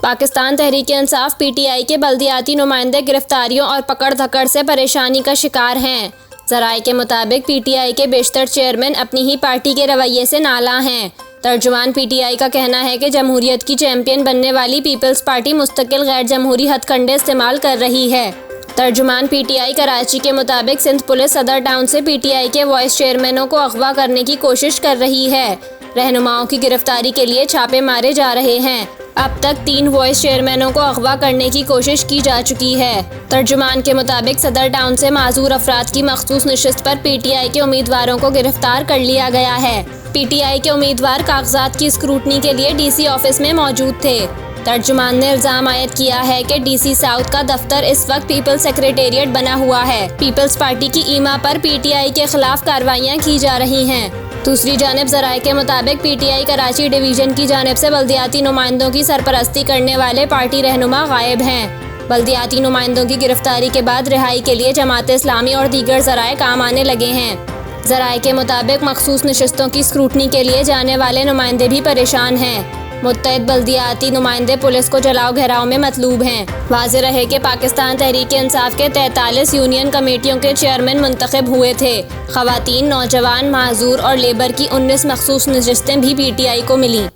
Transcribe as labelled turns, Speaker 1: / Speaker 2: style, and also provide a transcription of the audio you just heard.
Speaker 1: Pakistan Tehreek-e-Insaf PTI के बल्दियाती नुमाइंदे गिरफ्तारियों और पकड़ धकड़ से परेशानी का शिकार हैं। ज़राए के मुताबिक पीटीआई के बेशतर चेयरमैन अपनी ही पार्टी के रवैये से नाला हैं। तर्जुमान पीटीआई का कहना है कि जमहूरियत की चैंपियन बनने वाली पीपल्स पार्टी मुस्तकिल गैर जमहूरी हथकंडे इस्तेमाल कर रही है। तर्जुमान पीटीआई कराची के मुताबिक सिंध पुलिस सदर टाउन से पीटीआई के वाइस चेयरमैनों को अगवा करने की कोशिश कर रही है। रहनुमाओं की गिरफ्तारी के लिए छापे मारे जा रहे हैं। अब तक 3 वाइस चेयरमैनों को अगवा करने की कोशिश की जा चुकी है। तर्जुमान के मुताबिक सदर टाउन से माजूर अफराद की मखसूस नशिस्त पर पीटीआई के उम्मीदवारों को गिरफ्तार कर लिया गया है। पीटीआई के उम्मीदवार कागजात की स्क्रूटनी के लिए डीसी ऑफिस में मौजूद थे। तर्जुमान ने इल्जाम आयद किया है कि डीसी साउथ का दफ्तर इस वक्त पीपल्स सेक्रेटेरिएट बना हुआ है। पीपल्स पार्टी की ईमा पर पीटीआई के खिलाफ कार्रवाइयां की जा रही हैं। दूसरी जानिब ज़राए के मुताबिक पीटीआई कराची डिवीज़न की जानिब से बल्दियाती नुमाइंदों की सरपरस्ती करने वाले पार्टी रहनुमा गायब हैं। बल्दियाती नुमाइंदों की गिरफ्तारी के बाद रिहाई के लिए जमात इस्लामी और दीगर ज़राए काम आने लगे हैं। ज़राए के मुताबिक मखसूस नशिस्तों की स्क्रूटनी के लिए जाने वाले नुमाइंदे भी परेशान हैं। मुत्तहिद बल्दियाती नुमाइंदे पुलिस को जलाओ घेराव में मतलूब हैं। वाज़ेह रहे कि पाकिस्तान तहरीक-ए-इंसाफ के 43 यूनियन कमेटियों के चेयरमैन मुंतखब हुए थे। ख़वातीन, नौजवान, माजूर और लेबर की 19 मखसूस नशिस्तें भी पीटीआई को मिली।